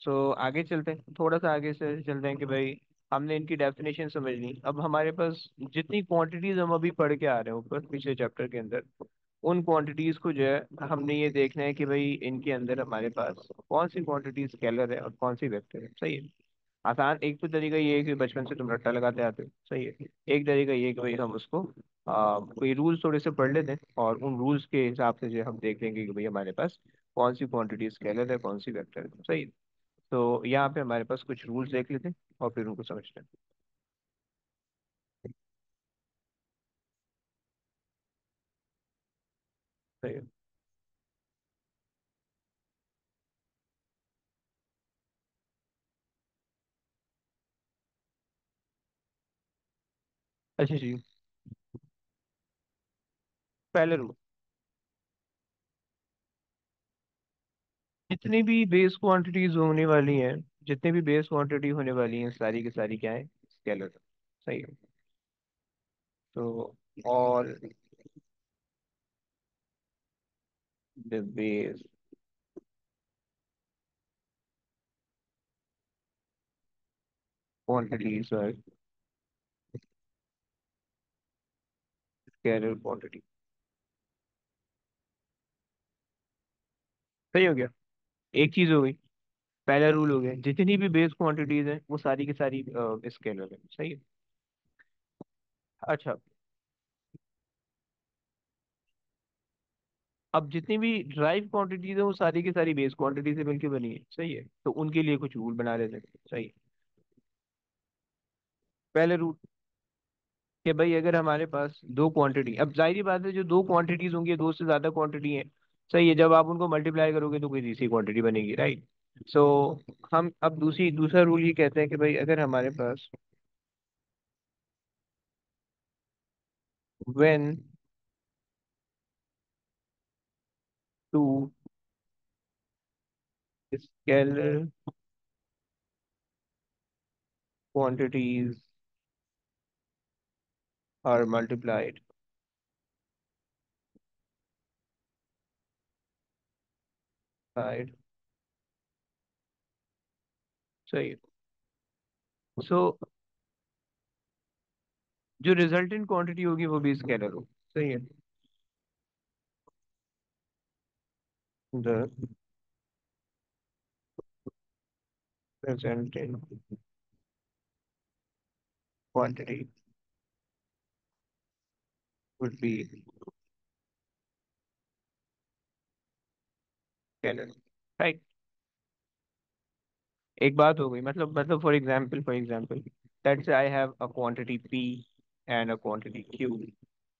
सो आगे चलते हैं, थोड़ा सा आगे से चलते हैं कि भाई हमने इनकी डेफिनेशन समझ ली। अब हमारे पास जितनी क्वांटिटीज हम अभी पढ़ के आ रहे हैं ऊपर पिछले चैप्टर के अंदर, उन क्वांटिटीज को जो है हमने ये देखना है कि भाई इनके अंदर हमारे पास कौन सी क्वांटिटी स्केलर है और कौन सी वेक्टर है। सही है। आसान एक तो तरीका ये है कि बचपन से तुम रट्टा लगाते आते हो। सही है। एक तरीका ये है कि भाई हम उसको कोई रूल्स थोड़े से पढ़ लेते हैं और उन रूल्स के हिसाब से जो है हम देख लेंगे कि भाई हमारे पास कौन सी क्वांटिटी स्केलर है कौन सी वेक्टर है। सही है। तो यहाँ पे हमारे पास कुछ रूल्स देख लेते हैं और फिर उनको समझते हैं। सही है। अच्छा जी। पहले रूल, जितनी भी बेस क्वांटिटीज होने वाली हैं, जितनी भी बेस क्वांटिटी होने वाली हैं सारी की सारी क्या है, स्केलर। सही है। तो all the base quantities are scalar quantity. सही हो गया। एक चीज हो गई, पहला रूल हो गया, जितनी भी बेस क्वांटिटीज हैं वो सारी की सारी स्केलर है। सही है। अच्छा, अब जितनी भी ड्राइव क्वांटिटीज है वो सारी की सारी बेस क्वांटिटी से मिलकर बनी है। सही है। तो उनके लिए कुछ रूल बना लेते हैं। सही है। पहले रूल कि भाई अगर हमारे पास दो क्वांटिटी, अब जाहिर सी बात है जो दो क्वांटिटीज होंगी दो से ज्यादा क्वांटिटी है। सही है। जब आप उनको मल्टीप्लाई करोगे तो कोई तीसरी क्वांटिटी बनेगी, राइट। सो हम अब दूसरा रूल ये कहते हैं कि भाई अगर हमारे पास when two scalar quantities are multiplied, right? सही है। सो जो रिजल्टेंट क्वांटिटी होगी वो भी स्केलर हो। सही है। The resultant quantity would be scalar, right? एक बात हो गई, मतलब फॉर एग्जाम्पल दैट से I have a quantity P and a quantity Q.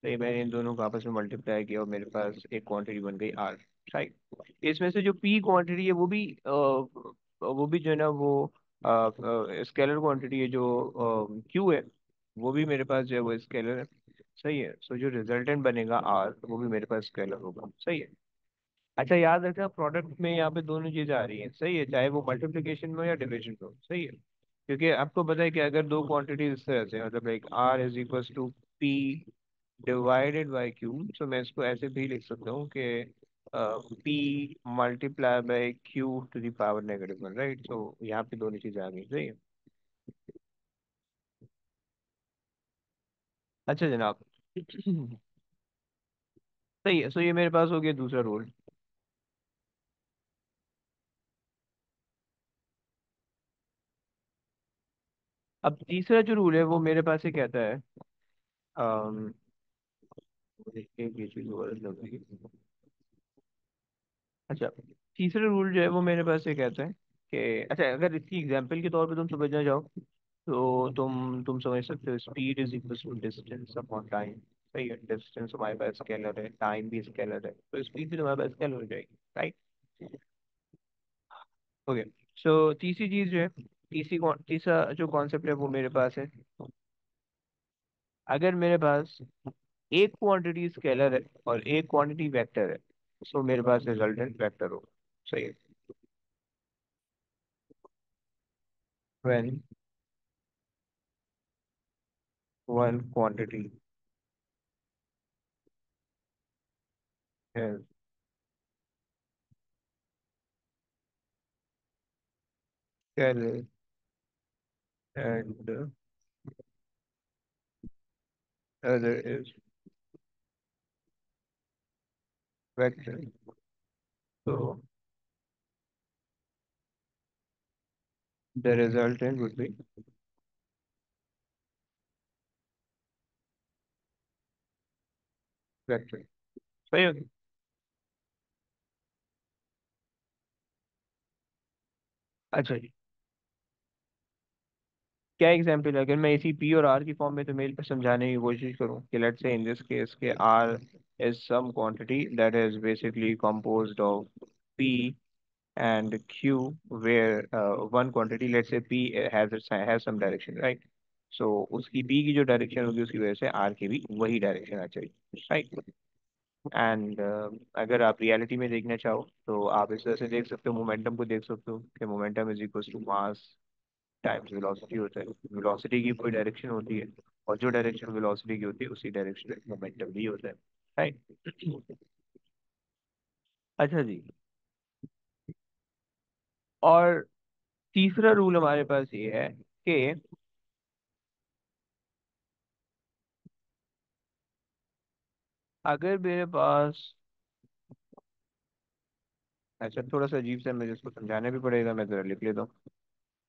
तो ये मैंने इन दोनों को आपस में मल्टीप्लाई किया और मेरे पास एक क्वांटिटी बन गई आर। राइट। इसमें से जो पी क्वांटिटी है वो भी जो है ना वो स्केलर क्वांटिटी है। जो क्यू है वो भी मेरे पास जो है वो स्केलर है। सही है। सो जो रिजल्टेंट बनेगा आर वो भी मेरे पास स्केलर होगा। सही है। अच्छा याद रखना प्रोडक्ट में यहाँ पे दोनों चीजें आ रही हैं। सही है। चाहे वो मल्टीप्लिकेशन में हो या डिवीजन में हो। सही है। क्योंकि आपको पता है कि अगर दो क्वांटिटी इस तरह से मतलब like R is equal to P divided by Q, तो मैं इसको ऐसे भी लिख सकता हूँ कि P multiply by Q to the power negative one, right. तो यहाँ पे दोनों चीजें आ गई। सही है। अच्छा जनाब। सही है। सो ये मेरे पास हो गया दूसरा रूल। अब तीसरा जो रूल है वो मेरे पास ये कहता है, अम, एक ये चीज और लग रही है। अच्छा, तीसरा रूल जो है वो मेरे पास ये कहता है कि अच्छा अगर इसकी एग्जांपल के तौर पे तुम समझना चाहो तो तुम समझ सकते हो speed is equal to distance upon time. सही है। डिस्टेंस हमारे पास स्केलर है, टाइम भी स्केलर है, तो स्पीड भी तुम्हारे पास स्केलर हो जाएगी, राइट। ओके। सो तीसरी चीज जो है, तीसरा जो कॉन्सेप्ट है वो मेरे पास है, अगर मेरे पास एक क्वांटिटी स्केलर है और एक क्वांटिटी वेक्टर है, सो मेरे पास रिजल्टेंट वेक्टर होगा। सही है। when one quantity has scalar and other is vector. So the resultant would be vector. सही होगी। अच्छा जी, क्या एग्जाम्पल है? अगर मैं इसी पी और आर की फॉर्म में तुम्हें समझाने की कोशिश करूं कि let's say in this case के r is some quantity that is basically composed of p and q where one quantity let's say p has some direction, right? So उसकी p की जो डायरेक्शन होगी उसकी वजह से r की भी वही डायरेक्शन आ चाहिए, right? एंड अगर आप रियलिटी में देखना चाहो तो आप इस तरह से देख सकते हो, मोमेंटम को देख सकते हो कि momentum is equal to mass times velocity होता है। वेलोसिटी की कोई डायरेक्शन होती है और जो डायरेक्शन वेलोसिटी की होती है उसी डायरेक्शन में मोमेंटम भी होता है, राइट? अच्छा जी, और तीसरा रूल हमारे पास ये है कि अगर मेरे पास, अच्छा थोड़ा सा अजीब सा है, मुझे इसको समझाना भी पड़ेगा, मैं जरा लिख लेता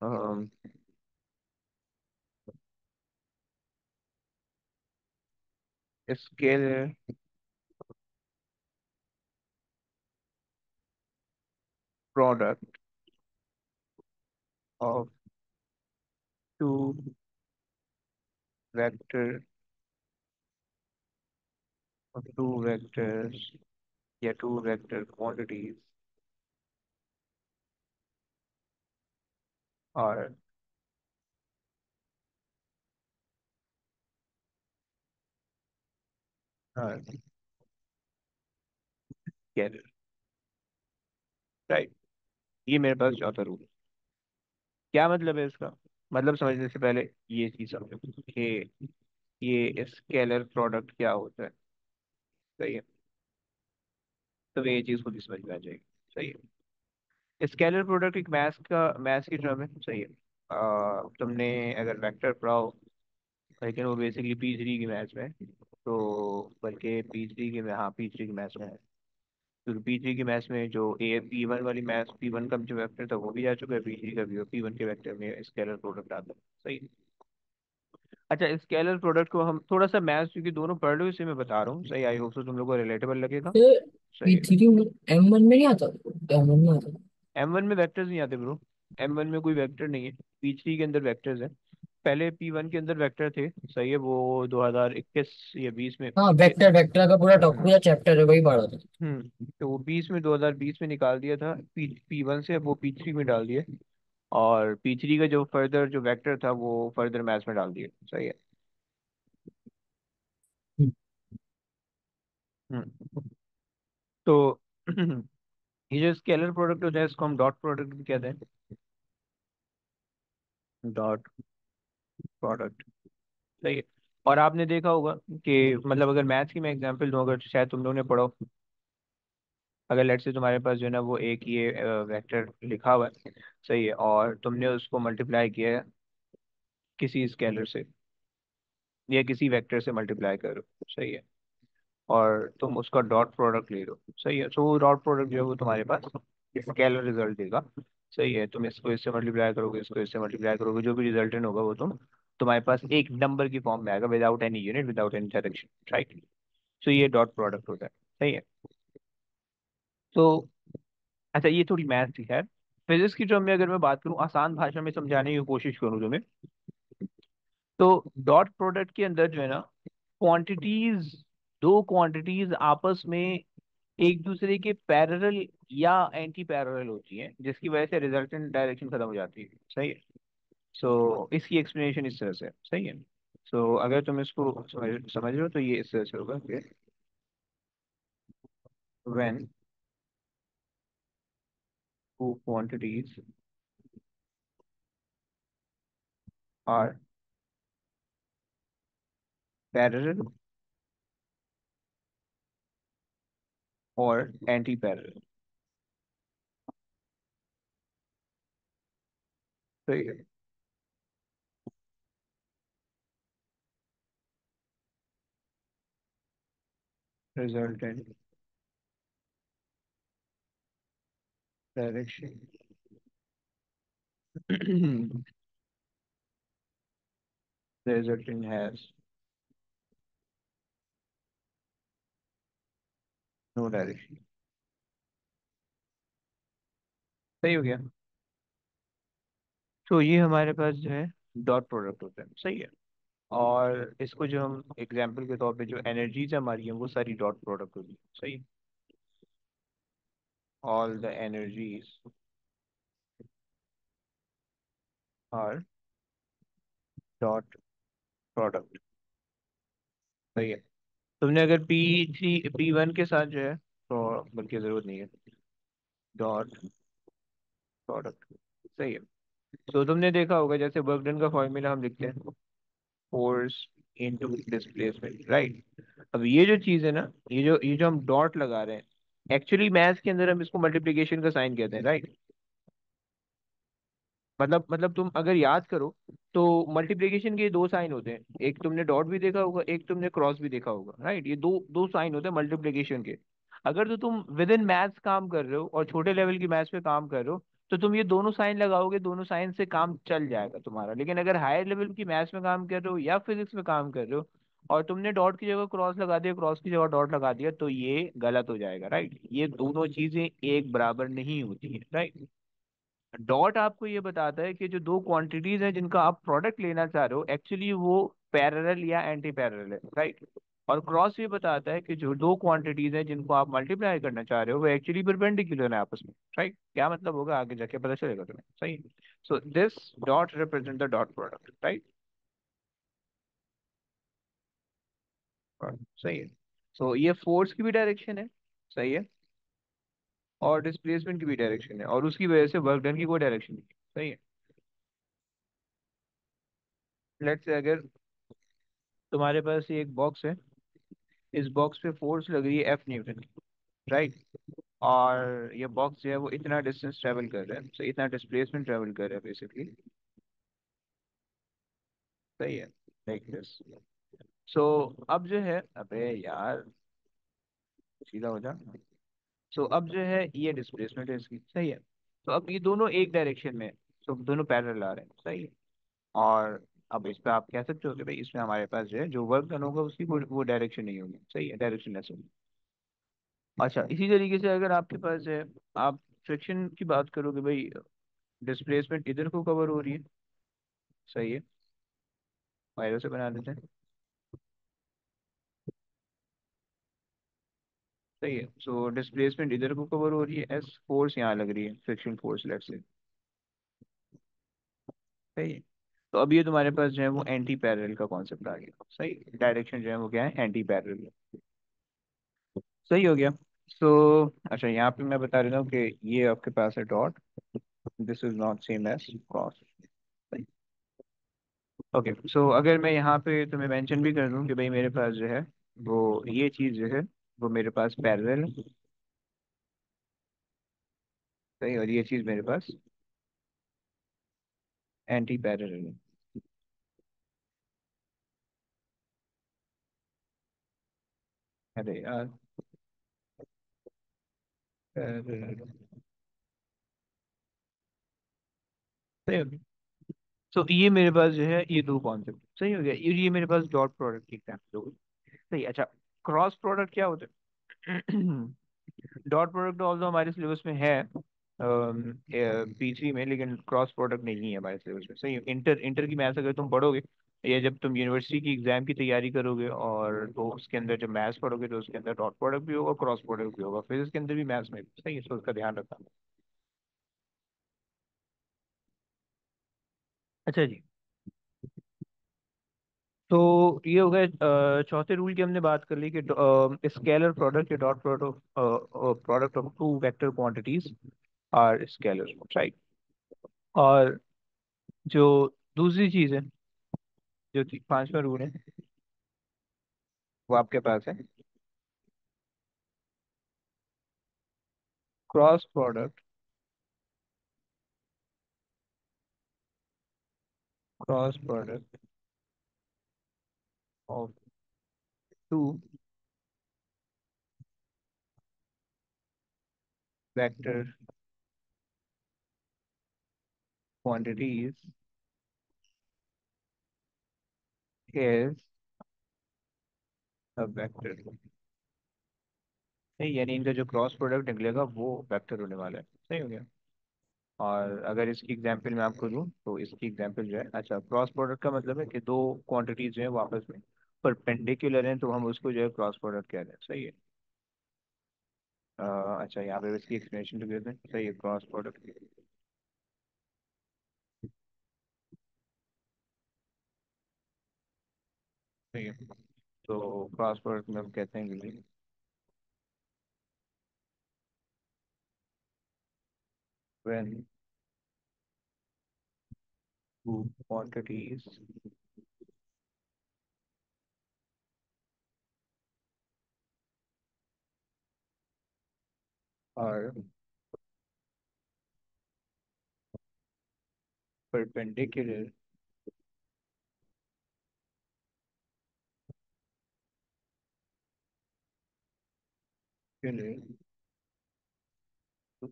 हूँ। Scale product of two vector two vectors या टू वेक्टर क्वांटिटीज और स्केलर, राइट? ये मेरे पास चौथा रूल। क्या मतलब है इसका? मतलब समझने से पहले ये चीज समझो कि ये स्केलर प्रोडक्ट क्या होता है, सही है? तो ये चीज खुद ही समझ में आ जाएगी, सही है? स्केलर प्रोडक्ट एक मैथ्स की टर्म है, सही है? तुमने अगर वेक्टर पढ़ा हो, लेकिन वो बेसिकली पी थ्री की मैथ्स में है। तो बल्कि पी थ्री की, हाँ पी थ्री की मैथ्स में है। तो पी थ्री की मैथ्स में जो ए पी वन वाली मैथ्स, पी वन का जो वेक्टर था वो भी आ चुका है, पी थ्री का भी, पी वन के वेक्टर में स्केलर प्रोडक्ट आता है, सही है? अच्छा, स्केलर प्रोडक्ट को हम थोड़ा सा मैथ्स क्योंकि दोनों पढ़ लो इसे मैं बता रहा हूँ, सही? आई होप सो तुम लोग को रिलेटेबल लगेगा, पी सही है? थ्री में M1 में नहीं आता? M1 में आता? एम वन में वेक्टर्स नहीं आते ब्रो। एम वन में कोई वेक्टर नहीं है, पी थ्री के अंदर वेक्टर्स है। पहले पी वन के अंदर वेक्टर थे, सही है? वो 2021 या 20 में हाँ, वेक्टर वेक्टर का पूरा हम्म पूरा चैप्टर है, वही पढ़ा था। तो वो 20 में 2020 में निकाल दिया था पी वन से, वो पी थ्री में डाल दिया। और पी थ्री का जो फर्दर जो वेक्टर था वो फर्दर मैथ्स में डाल दिया, सही है? हम्म। हम्म तो ये जो स्केलर प्रोडक्ट होता है इसको हम डॉट प्रोडक्ट भी कहते हैं, डॉट प्रोडक्ट, सही है? और आपने देखा होगा कि मतलब अगर मैथ्स की मैं एग्जांपल दूं, अगर शायद तुम लोगों ने पढ़ो, अगर लेट्स से तुम्हारे पास जो है ना वो एक ये वेक्टर लिखा हुआ है, सही है? और तुमने उसको मल्टीप्लाई किया है किसी स्केलर से या किसी वेक्टर से मल्टीप्लाई करो, सही है? और तुम उसका डॉट प्रोडक्ट ले लो, सही है? तो वो डॉट प्रोडक्ट जो है वो तुम्हारे पास स्केलर रिजल्ट देगा, सही है? तुम इसको इससे मल्टीप्लाई करोगे, इसको इससे मल्टीप्लाई करोगे, जो भी रिजल्टेंट होगा वो तुम्हारे पास एक नंबर की फॉर्म में आएगा, without any unit, without any direction, right? So ये डॉट प्रोडक्ट होता है, सही है? तो अच्छा, ये थोड़ी मैथ की है। फिजिक्स की टर्म में अगर मैं बात करूँ, आसान भाषा में समझाने की कोशिश करूँ तुम्हें, तो डॉट प्रोडक्ट के अंदर जो है ना क्वांटिटीज, दो क्वांटिटीज आपस में एक दूसरे के पैरेलल या एंटी पैरेलल होती हैं, जिसकी वजह से रिजल्टेंट डायरेक्शन खत्म हो जाती है, सही है? सो इसकी एक्सप्लेनेशन इस तरह से है, सही है? सो अगर तुम इसको समझ रहे हो तो ये इस तरह से होगा कि when two quantities are parallel और एंटी पैरेलल, सही है। Resultant direction. Resultant has no direction. सही हो गया। तो ये हमारे पास जो है डॉट प्रोडक्ट होता है, सही है। और इसको जो हम एग्जाम्पल के तौर पे जो एनर्जीज हमारी हैं वो सारी डॉट प्रोडक्ट होगी, सही है। All the energies R dot product, सही है। तुमने अगर P1 के साथ जो है तो बल्कि जरूरत नहीं है, डॉट प्रोडक्ट, सही है। तो तुमने देखा होगा जैसे वर्क डन का फॉर्मूला हम लिखते हैं, फोर्स इनटू डिस्प्लेसमेंट, राइट। अब ये जो चीज है ना, ये जो हम डॉट लगा रहे हैं, एक्चुअली मैथ्स के अंदर हम इसको मल्टीप्लिकेशन का साइन कहते हैं, राइट। मतलब तुम अगर याद करो तो मल्टीप्लिकेशन के दो साइन होते हैं, एक तुमने डॉट भी देखा होगा, एक तुमने क्रॉस भी देखा होगा, राइट। ये दो दो साइन होते हैं मल्टीप्लिकेशन के। अगर तो तुम विद इन मैथ्स काम कर रहे हो और छोटे लेवल की मैथ्स पे काम कर रहे हो तो तुम ये दोनों साइन लगाओगे, दोनों साइन से काम चल जाएगा तुम्हारा। लेकिन अगर हायर लेवल की मैथ्स में काम कर रहे हो या फिजिक्स में काम कर रहे हो और तुमने डॉट की जगह क्रॉस लगा दिया, क्रॉस की जगह डॉट लगा दिया, तो ये गलत हो जाएगा, राइट। ये दोनों चीजें एक बराबर नहीं होती है, राइट। डॉट आपको ये बताता है कि जो दो क्वांटिटीज हैं जिनका आप प्रोडक्ट लेना चाह रहे हो एक्चुअली वो पैरेलल या एंटी पैरेलल है, राइट। और क्रॉस ये बताता है कि जो दो क्वांटिटीज हैं जिनको आप मल्टीप्लाई करना चाह रहे हो वो एक्चुअली परपेंडिकुलर है आपस में, राइट। क्या मतलब होगा आगे जाके पता चलेगा तुम्हें, सही। So this dot represent the dot product, right. सही है। सो ये फोर्स की भी डायरेक्शन है, सही है। और डिस्प्लेसमेंट की भी डायरेक्शन है, और उसकी वजह से वर्क डन की कोई डायरेक्शन नहीं है, सही है। लेट्स से अगर तुम्हारे पास ये एक बॉक्स है, इस बॉक्स पे फोर्स लग रही है F न्यूटन की, राइट। और ये बॉक्स जो है वो इतना डिस्टेंस ट्रेवल कर रहा है, तो इतना डिस्प्लेसमेंट ट्रेवल कर रहा है बेसिकली, सही है। Like this. सो अब जो है, अबे यार सीधा हो जा। सो अब जो है ये डिस्प्लेसमेंट है इसकी, सही है। तो अब ये दोनों एक डायरेक्शन में है, तो दोनों पैरेलल आ रहे हैं, सही है। और अब इस पे आप कह सकते हो कि भाई इसमें हमारे पास जो है जो वर्क डन होगा उसकी वो डायरेक्शन नहीं होगी, सही है, डायरेक्शन लेस होगी। अच्छा, इसी तरीके से अगर आपके पास है, आप फ्रिक्शन की बात करोगे भाई, डिस्प्लेसमेंट इधर को कवर हो रही है, सही है। वायरों से बना देते हैं, सही है। सो डिस्प्लेसमेंट इधर को कवर हो रही है, एस फोर्स यहाँ लग रही है, फ्रिक्शन फोर्स लेफ्ट से, सही है। तो अब ये तुम्हारे पास जो है वो एंटी पैरेलल का कॉन्सेप्ट आ गया, सही। डायरेक्शन जो है वो क्या है, एंटी पैरेलल, सही हो गया। सो अच्छा, यहाँ पे मैं बता देता हूँ कि ये आपके पास है dot, this is not same as cross. Okay, so अगर मैं यहाँ पे तुम्हें मेंशन भी कर दूँ कि भाई मेरे पास जो है वो ये चीज़ जो है वो मेरे पास पैरेलल है, सही। और ये चीज़ मेरे पास एंटी पैरेलल है। अरे यार, पैरेलल, सही हो गया। सो ये मेरे पास जो है ये दो कॉन्सेप्ट, सही हो गया। ये मेरे पास डॉट प्रोडक्ट की एग्जाम्पल हो गई, सही। अच्छा, क्रॉस प्रोडक्ट क्या होता है? डॉट प्रोडक्ट ऑल्सो हमारे सिलेबस में है P3 में, लेकिन क्रॉस प्रोडक्ट नहीं है हमारे सिलेबस में, सही है। इंटर इंटर की मैथ्स अगर तुम पढ़ोगे या जब तुम यूनिवर्सिटी की एग्जाम की तैयारी करोगे और तो उसके अंदर जब मैथ्स पढ़ोगे तो उसके अंदर डॉट प्रोडक्ट भी होगा, क्रॉस प्रोडक्ट भी होगा, फिजिक्स के अंदर भी मैथ्स में भी, सही है। तो उसका ध्यान रखना। अच्छा जी। तो ये हो गए चौथे रूल की हमने बात कर ली कि स्केलर प्रोडक्ट या dot product, product of two vector quantities are scalar, right. और जो दूसरी चीज है, जो पांचवा रूल है, वो आपके पास है cross product cross product of two vector quantities is a vector. नहीं, यानी इनका जो क्रॉस प्रोडक्ट निकलेगा वो वेक्टर होने वाला है। सही हो गया। और अगर इसकी एग्जांपल मैं आपको दूं तो इसकी एग्जांपल जो है, अच्छा, क्रॉस प्रोडक्ट का मतलब है कि दो क्वांटिटीज जो है वो आपस में परपेंडिकुलर हैं, तो हम उसको जो है क्रॉस प्रोडक्ट कह रहे हैं। सही है। अच्छा, यहाँ पे इसकी एक्सप्लेनेशन तो देते हैं। सही है, क्रॉस प्रोडक्ट। सही है। तो क्रॉस प्रोडक्ट में हम कहते हैं कि when two quantities are perpendicular to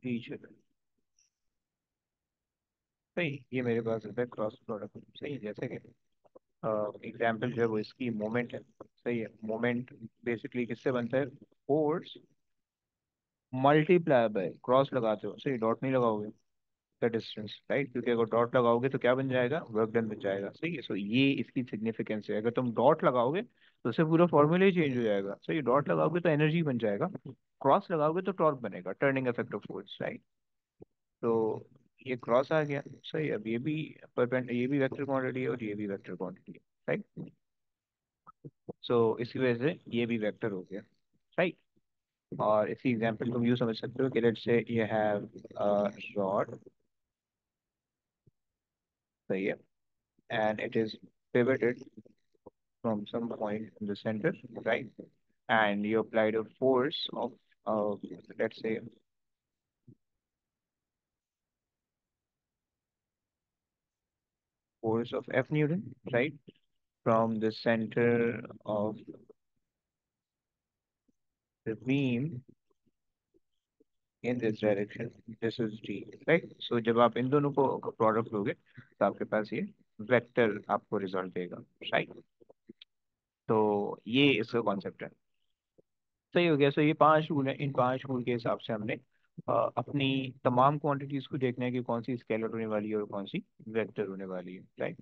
each other। सही, ये मेरे पास होता है क्रॉस प्रोडक्ट। सही, जैसे कि एग्जाम्पल जो है वो इसकी मोमेंट है। सही है। मोमेंट बेसिकली किससे बनता है? फोर्स मल्टीप्लाई बाय, क्रॉस लगाते हो, सही, डॉट नहीं लगाओगे, द डिस्टेंस, राइट, क्योंकि अगर डॉट लगाओगे तो क्या बन जाएगा? वर्क डन बन जाएगा। सही है। सो ये इसकी सिग्निफिकेंस है। अगर तुम डॉट लगाओगे तो उससे पूरा फॉर्मूला ही चेंज हो जाएगा। सही, डॉट लगाओगे तो एनर्जी बन जाएगा, क्रॉस लगाओगे तो टॉर्क बनेगा, turning effect of force, right. तो ये क्रॉस आ गया। सही। अब ये भी परपेंड, ये भी वेक्टर क्वांटिटी है और ये भी वेक्टर क्वांटिटी है, राइट। सो इसी वजह से ये भी वेक्टर हो गया, राइट। और इसी एग्जांपल तुम यूँ समझ सकते हो कि लेट्स से ये हैव रॉड। सही है। And it is pivoted from some point in the center, right? And you applied a force of, let's say, force of F Newton, right? From the center of the beam in this direction, this is D, right? So जब आप इन दोनों को product लोगे तो आपके पास ये vector आपको result देगा, राइट। तो ये इसका कॉन्सेप्ट है। सही हो गया। सो ये पांच रूल हैं। इन पांच रूल के हिसाब से हमने अपनी तमाम क्वांटिटीज को देखना है कि कौन सी स्केलर होने वाली है और कौन सी वेक्टर होने वाली है, राइट।